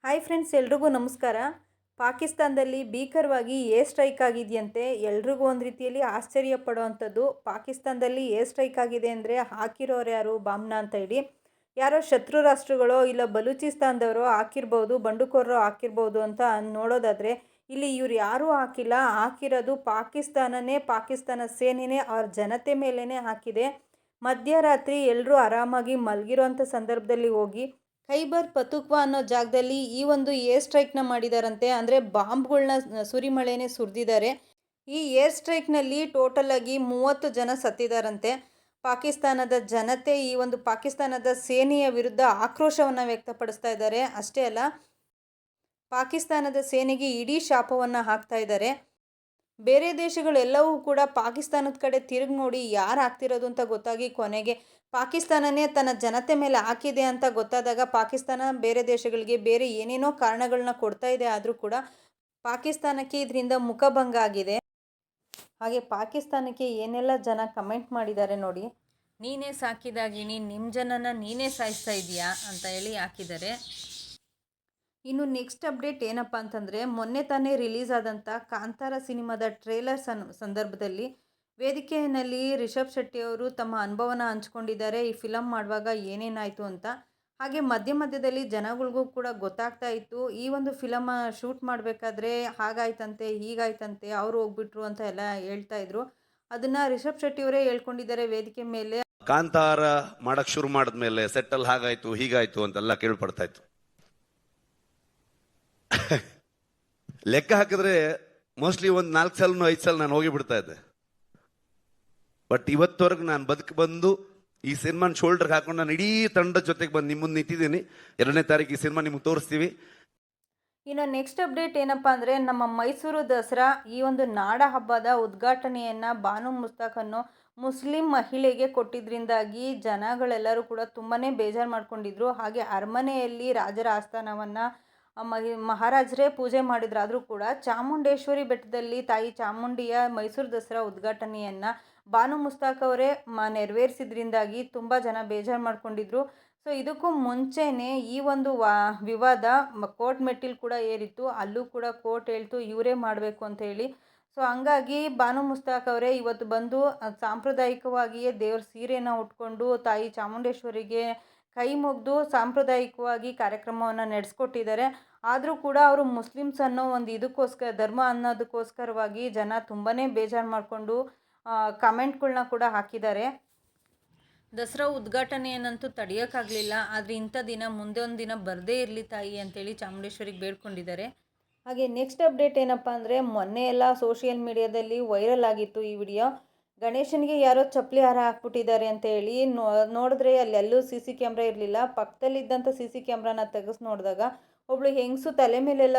Hi friends, ಎಲ್ರಿಗೂ ನಮಸ್ಕಾರ. ಪಾಕಿಸ್ತಾನದಲ್ಲಿ ಭೀಕರವಾಗಿ ಏರ್ ಸ್ಟ್ರೈಕ್ ಆಗಿದೆಯಂತೆ. ಎಲ್ರಿಗೂ ಒಂದು ರೀತಿಯಲ್ಲಿ ಆಶ್ಚರ್ಯ ಪಡುವಂಥದ್ದು. ಪಾಕಿಸ್ತಾನದಲ್ಲಿ ಏರ್ ಸ್ಟ್ರೈಕ್ ಆಗಿದೆ ಅಂದರೆ ಹಾಕಿರೋರು ಯಾರು ಬಾಂಬ್ನ ಅಂತ ಹೇಳಿ, ಯಾರೋ ಶತ್ರು ರಾಷ್ಟ್ರಗಳೋ ಇಲ್ಲ ಬಲೂಚಿಸ್ತಾನದವರೋ ಹಾಕಿರ್ಬೋದು, ಬಂಡುಕೋರರೋ ಹಾಕಿರ್ಬೋದು ಅಂತ ನೋಡೋದಾದರೆ, ಇಲ್ಲಿ ಇವ್ರು ಯಾರೂ ಹಾಕಿಲ್ಲ. ಹಾಕಿರೋದು ಪಾಕಿಸ್ತಾನನೇ, ಪಾಕಿಸ್ತಾನ ಸೇನೆನೇ ಅವ್ರ ಜನತೆ ಮೇಲೇ ಹಾಕಿದೆ. ಮಧ್ಯರಾತ್ರಿ ಎಲ್ಲರೂ ಆರಾಮಾಗಿ ಮಲಗಿರೋಂಥ ಸಂದರ್ಭದಲ್ಲಿ ಹೋಗಿ ಖೈಬರ್ ಪತುಕ್ವಾ ಅನ್ನೋ ಜಾಗದಲ್ಲಿ ಈ ಒಂದು ಏರ್ ಸ್ಟ್ರೈಕ್ನ ಮಾಡಿದಾರಂತೆ. ಅಂದರೆ ಬಾಂಬ್ಗಳನ್ನ ಸುರಿಮಳೆನೇ ಸುರಿದಿದ್ದಾರೆ. ಈ ಏರ್ ಸ್ಟ್ರೈಕ್ನಲ್ಲಿ ಟೋಟಲ್ ಆಗಿ 30 ಜನ ಸತ್ತಿದಾರಂತೆ. ಪಾಕಿಸ್ತಾನದ ಜನತೆ ಈ ಒಂದು ಪಾಕಿಸ್ತಾನದ ಸೇನೆಯ ವಿರುದ್ಧ ಆಕ್ರೋಶವನ್ನು ವ್ಯಕ್ತಪಡಿಸ್ತಾ ಇದ್ದಾರೆ. ಅಷ್ಟೇ ಅಲ್ಲ, ಪಾಕಿಸ್ತಾನದ ಸೇನೆಗೆ ಇಡೀ ಶಾಪವನ್ನು ಹಾಕ್ತಾ ಇದ್ದಾರೆ. ಬೇರೆ ದೇಶಗಳೆಲ್ಲವೂ ಕೂಡ ಪಾಕಿಸ್ತಾನದ ಕಡೆ ತಿರುಗಿ ನೋಡಿ ಯಾರು ಆಗ್ತಿರೋದು ಅಂತ ಗೊತ್ತಾಗಿ ಕೊನೆಗೆ ಪಾಕಿಸ್ತಾನನೇ ತನ್ನ ಜನತೆ ಮೇಲೆ ಹಾಕಿದೆ ಅಂತ ಗೊತ್ತಾದಾಗ ಪಾಕಿಸ್ತಾನ ಬೇರೆ ದೇಶಗಳಿಗೆ ಬೇರೆ ಏನೇನೋ ಕಾರಣಗಳನ್ನ ಕೊಡ್ತಾ ಇದೆ. ಆದರೂ ಕೂಡ ಪಾಕಿಸ್ತಾನಕ್ಕೆ ಇದರಿಂದ ಮುಖಭಂಗ ಆಗಿದೆ. ಹಾಗೆ ಪಾಕಿಸ್ತಾನಕ್ಕೆ ಏನೆಲ್ಲ ಜನ ಕಮೆಂಟ್ ಮಾಡಿದ್ದಾರೆ ನೋಡಿ. ನೀನೇ ಸಾಕಿದಾಗಿನಿ, ನಿಮ್ಮ ಜನನ ನೀನೇ ಸಾಯಿಸ್ತಾ ಇದೆಯಾ ಅಂತ ಹೇಳಿ ಹಾಕಿದ್ದಾರೆ. ಇನ್ನು ನೆಕ್ಸ್ಟ್ ಅಪ್ಡೇಟ್ ಏನಪ್ಪ ಅಂತಂದರೆ, ಮೊನ್ನೆ ತಾನೇ ರಿಲೀಸ್ ಆದಂಥ ಕಾಂತಾರ ಸಿನಿಮಾದ ಟ್ರೇಲರ್ ಸಂದರ್ಭದಲ್ಲಿ ವೇದಿಕೆಯಲ್ಲಿ ರಿಷಬ್ ಶೆಟ್ಟಿ ಅವರು ತಮ್ಮ ಅನುಭವನ ಹಂಚ್ಕೊಂಡಿದ್ದಾರೆ. ಈ ಫಿಲಮ್ ಮಾಡುವಾಗ ಏನೇನಾಯಿತು ಅಂತ. ಹಾಗೆ ಮಧ್ಯದಲ್ಲಿ ಜನಗಳಿಗೂ ಕೂಡ ಗೊತ್ತಾಗ್ತಾ ಇತ್ತು, ಈ ಒಂದು ಫಿಲಮ್ ಶೂಟ್ ಮಾಡಬೇಕಾದ್ರೆ ಹಾಗಾಯ್ತಂತೆ ಹೀಗಾಯ್ತಂತೆ, ಅವರು ಹೋಗ್ಬಿಟ್ರು ಅಂತ ಎಲ್ಲ ಹೇಳ್ತಾ ಇದ್ರು. ಅದನ್ನು ರಿಷಬ್ ಶೆಟ್ಟಿ ಅವರೇ ಹೇಳ್ಕೊಂಡಿದ್ದಾರೆ ವೇದಿಕೆ ಮೇಲೆ. ಕಾಂತಾರ ಮಾಡಕ್ ಶುರು ಮಾಡಿದ್ಮೇಲೆ ಸೆಟ್ಟಲ್ ಹಾಗಾಯ್ತು ಹೀಗಾಯ್ತು ಅಂತೆಲ್ಲ ಕೇಳ್ಪಡ್ತಾ ಇತ್ತು. ಲೆಕ್ಕ ಹಾಕಿದ್ರೆ ಮೋಸ್ಟ್ಲಿ ಒಂದು 4 ಸಲ 5 ಸಲ ನಾನು ಹೋಗಿ ಬಿಡ್ತಾ ಇದ್ದೆ. ಬಟ್ ಇವತ್ತವರೆಗೂ ನಾನು ಬಂದು ಈ ಸಿನಿಮಾನ ಶೋಲ್ಡರ್ಗೆ ಹಾಕೊಂಡು ನಾನು ಇಡೀ ತಂಡದ ಜೊತೆಗೆ ಬಂದು ನಿಮ್ಮ ಮುಂದೆ ನಿಂತಿದ್ದೀನಿ. 2ನೇ ತಾರೀಕು ಈ ಸಿನಿಮಾ ನಿಮ್ಗೆ ತೋರಿಸ್ತೀವಿ. ಇನ್ನು ನೆಕ್ಸ್ಟ್ ಅಪ್ಡೇಟ್ ಏನಪ್ಪ ಅಂದರೆ, ನಮ್ಮ ಮೈಸೂರು ದಸರಾ ಈ ಒಂದು ನಾಡ ಹಬ್ಬದ ಉದ್ಘಾಟನೆಯನ್ನು ಬಾನು ಮುಸ್ತಾಕ್ ಅನ್ನೋ ಮುಸ್ಲಿಂ ಮಹಿಳೆಗೆ ಕೊಟ್ಟಿದ್ದರಿಂದಾಗಿ ಜನಗಳೆಲ್ಲರೂ ಕೂಡ ತುಂಬಾ ಬೇಜಾರು ಮಾಡ್ಕೊಂಡಿದ್ರು. ಹಾಗೆ ಅರಮನೆಯಲ್ಲಿ ರಾಜರ ಆಸ್ಥಾನವನ್ನು ಮಹಾರಾಜರೇ ಪೂಜೆ ಮಾಡಿದ್ರಾದರೂ ಕೂಡ ಚಾಮುಂಡೇಶ್ವರಿ ಬೆಟ್ಟದಲ್ಲಿ ತಾಯಿ ಚಾಮುಂಡಿಯ ಮೈಸೂರು ದಸರಾ ಉದ್ಘಾಟನೆಯನ್ನು ಬಾನು ಮುಸ್ತಾಕ್ ಅವರೇ ನೆರವೇರಿಸಿದ್ರಿಂದಾಗಿ ತುಂಬ ಜನ ಬೇಜಾರು ಮಾಡ್ಕೊಂಡಿದ್ರು. ಸೊ ಇದಕ್ಕೂ ಮುಂಚೆನೇ ಈ ಒಂದು ವಿವಾದ ಕೋರ್ಟ್ ಮೆಟ್ಟಿಲು ಕೂಡ ಏರಿತ್ತು. ಅಲ್ಲೂ ಕೂಡ ಕೋರ್ಟ್ ಹೇಳ್ತು ಇವರೇ ಮಾಡಬೇಕು ಅಂತ ಹೇಳಿ. ಸೊ ಹಂಗಾಗಿ ಬಾನು ಮುಸ್ತಾಕ್ ಅವರೇ ಇವತ್ತು ಬಂದು ಸಾಂಪ್ರದಾಯಿಕವಾಗಿಯೇ ದೇವ್ರ ಸೀರೆನ ಉಟ್ಕೊಂಡು ತಾಯಿ ಚಾಮುಂಡೇಶ್ವರಿಗೆ ಕೈ ಮುಗಿದು ಸಾಂಪ್ರದಾಯಿಕವಾಗಿ ಕಾರ್ಯಕ್ರಮವನ್ನು ನಡೆಸ್ಕೊಟ್ಟಿದ್ದಾರೆ. ಆದರೂ ಕೂಡ ಅವರು ಮುಸ್ಲಿಮ್ಸ್ ಅನ್ನೋ ಒಂದು ಇದಕ್ಕೋಸ್ಕರ, ಧರ್ಮ ಅನ್ನೋದಕ್ಕೋಸ್ಕರವಾಗಿ ಜನ ತುಂಬಾ ಬೇಜಾರು ಮಾಡಿಕೊಂಡು ಕಮೆಂಟ್ಗಳನ್ನ ಕೂಡ ಹಾಕಿದ್ದಾರೆ. ದಸರಾ ಉದ್ಘಾಟನೆಯನ್ನಂತೂ ತಡೆಯೋಕ್ಕಾಗಲಿಲ್ಲ, ಆದರೆ ಇಂಥ ದಿನ ಮುಂದೆ ಒಂದು ದಿನ ಬರದೇ ಇರಲಿ ತಾಯಿ ಅಂತೇಳಿ ಚಾಮುಂಡೇಶ್ವರಿಗೆ ಬೇಡ್ಕೊಂಡಿದ್ದಾರೆ. ಹಾಗೆ ನೆಕ್ಸ್ಟ್ ಅಪ್ಡೇಟ್ ಏನಪ್ಪ ಅಂದರೆ, ಮೊನ್ನೆ ಎಲ್ಲ ಸೋಷಿಯಲ್ ಮೀಡಿಯಾದಲ್ಲಿ ವೈರಲ್ ಆಗಿತ್ತು ಈ ವಿಡಿಯೋ. ಗಣೇಶನಿಗೆ ಯಾರೋ ಚಪ್ಪಲಿ ಹಾರ ಹಾಕ್ಬಿಟ್ಟಿದ್ದಾರೆ ಅಂತ ಹೇಳಿ ನೋಡಿದ್ರೆ ಅಲ್ಲೆಲ್ಲೂ CC ಕ್ಯಾಮ್ರಾ ಇರಲಿಲ್ಲ. ಪಕ್ಕದಲ್ಲಿದ್ದಂಥ CC ಕ್ಯಾಮ್ರಾನ ತೆಗೆಸಿ ನೋಡಿದಾಗ ಒಬ್ಳು ಹೆಂಗಸು ತಲೆ ಮೇಲೆಲ್ಲ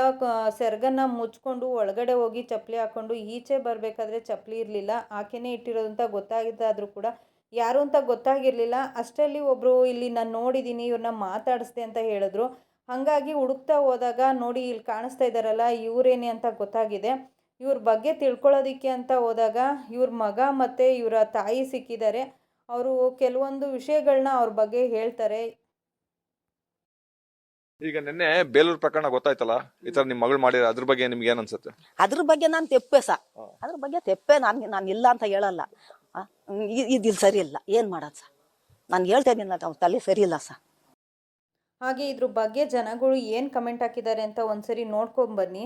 ಸೆರಗನ್ನು ಮುಚ್ಕೊಂಡು ಒಳಗಡೆ ಹೋಗಿ ಚಪ್ಪಲಿ ಹಾಕ್ಕೊಂಡು ಈಚೆ ಬರಬೇಕಾದ್ರೆ ಚಪ್ಪಲಿ ಇರಲಿಲ್ಲ. ಆಕೆನೇ ಇಟ್ಟಿರೋದು ಅಂತ ಗೊತ್ತಾಗಿದ್ದಾದರೂ ಕೂಡ ಯಾರು ಅಂತ ಗೊತ್ತಾಗಿರಲಿಲ್ಲ. ಅಷ್ಟರಲ್ಲಿ ಒಬ್ಬರು ಇಲ್ಲಿ ನಾನು ನೋಡಿದ್ದೀನಿ, ಇವ್ರನ್ನ ಮಾತಾಡಿಸ್ದೆ ಅಂತ ಹೇಳಿದ್ರು. ಹಾಗಾಗಿ ಹುಡುಕ್ತಾ ಹೋದಾಗ ನೋಡಿ ಇಲ್ಲಿ ಕಾಣಿಸ್ತಾ ಇದ್ದಾರಲ್ಲ ಇವರೇನೆ ಅಂತ ಗೊತ್ತಾಗಿದೆ. ಇವ್ರ ಬಗ್ಗೆ ತಿಳ್ಕೊಳ್ಳೋದಕ್ಕೆ ಅಂತ ಹೋದಾಗ ಇವ್ರ ಮಗ ಮತ್ತು ಇವರ ತಾಯಿ ಸಿಕ್ಕಿದ್ದಾರೆ. ಅವರು ಕೆಲವೊಂದು ವಿಷಯಗಳನ್ನ ಅವ್ರ ಬಗ್ಗೆ ಹೇಳ್ತಾರೆ. ಈಗ ನಿನ್ನೆ ಬೇಲೂರು ಪ್ರಕರಣ ಗೊತ್ತಾಯ್ತಲ್ಲ, ಈ ತರ ನಿಮ್ ಮಗಳು ಮಾಡಿರ, ಅದ್ರ ಬಗ್ಗೆ ನಿಮ್ಗೆ ಏನ್ ಅನ್ಸುತ್ತೆ? ಅದ್ರ ಬಗ್ಗೆ ನಾನು ತೆಪ್ಪೆ ಅದ್ರ ಬಗ್ಗೆ ತೆಪ್ಪೆ ನಾನು ಇಲ್ಲ ಅಂತ ಹೇಳಲ್ಲ. ಇದಿಲ್ ಸರಿ ಇಲ್ಲ, ಏನ್ ಮಾಡೋದು ನಾನು ಹೇಳ್ತಾ ಇದ್ದೀನಿ, ತಲೆ ಸರಿ ಇಲ್ಲ ಹಾಗೆ ಇದ್ರ ಬಗ್ಗೆ ಜನಗಳು ಏನು ಕಮೆಂಟ್ ಹಾಕಿದ್ದಾರೆ ಅಂತ ಒಂದ್ಸರಿ ನೋಡ್ಕೊಂಬನ್ನಿ.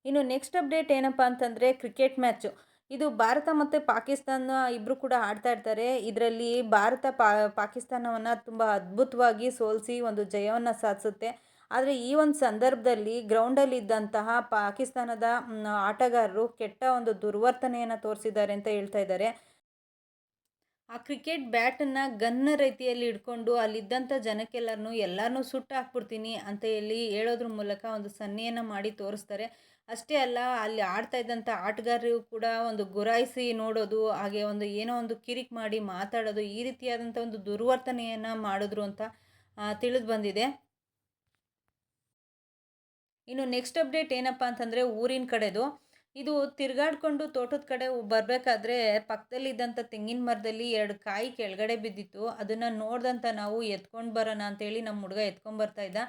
ಇನ್ನು ನೆಕ್ಸ್ಟ್ ಅಪ್ಡೇಟ್ ಏನಪ್ಪ ಅಂತಂದರೆ, ಕ್ರಿಕೆಟ್ ಮ್ಯಾಚು. ಇದು ಭಾರತ ಮತ್ತು ಪಾಕಿಸ್ತಾನ ಇಬ್ಬರು ಕೂಡ ಆಡ್ತಾ ಇರ್ತಾರೆ. ಇದರಲ್ಲಿ ಭಾರತ ಪಾಕಿಸ್ತಾನವನ್ನು ತುಂಬ ಅದ್ಭುತವಾಗಿ ಸೋಲಿಸಿ ಒಂದು ಜಯವನ್ನು ಸಾಧಿಸುತ್ತೆ. ಆದರೆ ಈ ಒಂದು ಸಂದರ್ಭದಲ್ಲಿ ಗ್ರೌಂಡಲ್ಲಿ ಇದ್ದಂತಹ ಪಾಕಿಸ್ತಾನದ ಆಟಗಾರರು ಕೆಟ್ಟ ಒಂದು ದುರ್ವರ್ತನೆಯನ್ನು ತೋರಿಸಿದ್ದಾರೆ ಅಂತ ಹೇಳ್ತಾ ಇದ್ದಾರೆ. ಆ ಕ್ರಿಕೆಟ್ ಬ್ಯಾಟನ್ನು ಗನ್ನ ರೀತಿಯಲ್ಲಿ ಹಿಡ್ಕೊಂಡು ಅಲ್ಲಿದ್ದಂಥ ಎಲ್ಲರನ್ನೂ ಸುಟ್ಟು ಹಾಕ್ಬಿಡ್ತೀನಿ ಅಂತ ಹೇಳೋದ್ರ ಮೂಲಕ ಒಂದು ಸನ್ನೆಯನ್ನು ಮಾಡಿ ತೋರಿಸ್ತಾರೆ. ಅಷ್ಟೇ ಅಲ್ಲ, ಅಲ್ಲಿ ಆಡ್ತಾ ಇದ್ದಂಥ ಆಟಗಾರರಿಗೂ ಕೂಡ ಒಂದು ಗುರಾಯಿಸಿ ನೋಡೋದು, ಹಾಗೆ ಒಂದು ಏನೋ ಒಂದು ಕಿರಿಕ್ ಮಾಡಿ ಮಾತಾಡೋದು, ಈ ರೀತಿಯಾದಂಥ ಒಂದು ದುರ್ವರ್ತನೆಯನ್ನು ಮಾಡಿದ್ರು ಅಂತ ತಿಳಿದು ಬಂದಿದೆ. ಇನ್ನು ನೆಕ್ಸ್ಟ್ ಅಪ್ಡೇಟ್ ಏನಪ್ಪ ಅಂತಂದರೆ ಊರಿನ ಕಡೆದು. ಇದು ತಿರುಗಾಡ್ಕೊಂಡು ತೋಟದ ಕಡೆ ಬರಬೇಕಾದ್ರೆ ಪಕ್ಕದಲ್ಲಿದ್ದಂಥ ತೆಂಗಿನ ಮರದಲ್ಲಿ 2 ಕಾಯಿ ಕೆಳಗಡೆ ಬಿದ್ದಿತ್ತು. ಅದನ್ನು ನೋಡ್ದಂಥ ನಾವು ಎತ್ಕೊಂಡು ಬರೋಣ ಅಂತೇಳಿ ನಮ್ಮ ಹುಡುಗ ಎತ್ಕೊಂಡು ಬರ್ತಾ ಇದ್ದ.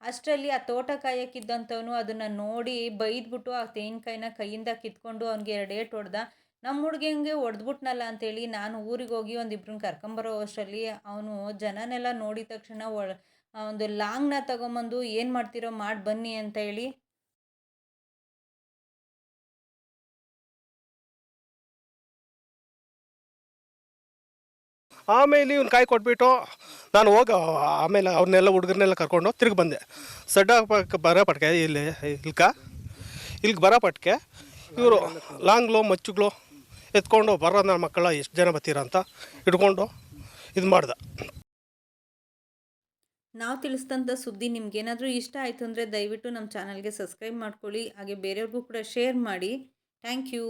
ಅಷ್ಟರಲ್ಲಿ ಆ ತೋಟ ಕಾಯಕ್ಕಿದ್ದಂಥವನು ಅದನ್ನು ನೋಡಿ ಬೈದ್ಬಿಟ್ಟು ಆ ತೆಂಗಿನಕಾಯಿನ ಕೈಯಿಂದ ಕಿತ್ಕೊಂಡು ಅವ್ನಿಗೆ 2 ಏಟು ಹೊಡೆದ. ನಮ್ಮ ಹುಡುಗಂಗೆ ಹೊಡೆದ್ಬಿಟ್ನಲ್ಲ ಅಂತೇಳಿ ನಾನು ಊರಿಗೆ ಹೋಗಿ ಒಂದಿಬ್ರನ್ನ ಕರ್ಕೊಂಬರೋ ಅಷ್ಟರಲ್ಲಿ ಅವನು ಜನನೆಲ್ಲ ನೋಡಿದ ತಕ್ಷಣ ಒಂದು ಲಾಂಗ್ನ ತಗೊಂಬಂದು ಏನು ಮಾಡ್ತೀರೋ ಮಾಡಿ ಬನ್ನಿ ಅಂತ ಹೇಳಿ ಆಮೇಲೆ ಇವ್ನು ಕಾಯಿ ಕೊಟ್ಬಿಟ್ಟು ನಾನು ಹೋಗಿ ಆಮೇಲೆ ಅವ್ರನ್ನೆಲ್ಲ ಹುಡುಗರನ್ನೆಲ್ಲ ಕರ್ಕೊಂಡು ತಿರುಗಿ ಬಂದೆ. ಸಡ್ಡ ಬರೋ ಪಟ್ಕೆ ಇಲ್ಲಿಗೆ ಬರೋ ಪಟ್ಕೆ ಇವರು ಲಾಂಗ್ಲು ಮಚ್ಚುಗಳು ಎತ್ಕೊಂಡು ಬರೋ ನನ್ನ ಮಕ್ಕಳ ಎಷ್ಟು ಜನ ಬರ್ತೀರ ಅಂತ ಹಿಡ್ಕೊಂಡು ಇದು ಮಾಡ್ದೆ. ನಾವು ತಿಳಿಸಿದಂಥ ಸುದ್ದಿ ನಿಮ್ಗೇನಾದರೂ ಇಷ್ಟ ಆಯಿತು ಅಂದರೆ ದಯವಿಟ್ಟು ನಮ್ಮ ಚಾನಲ್ಗೆ ಸಬ್ಸ್ಕ್ರೈಬ್ ಮಾಡ್ಕೊಳ್ಳಿ. ಹಾಗೆ ಬೇರೆಯವ್ರಿಗೂ ಕೂಡ ಶೇರ್ ಮಾಡಿ. Thank you.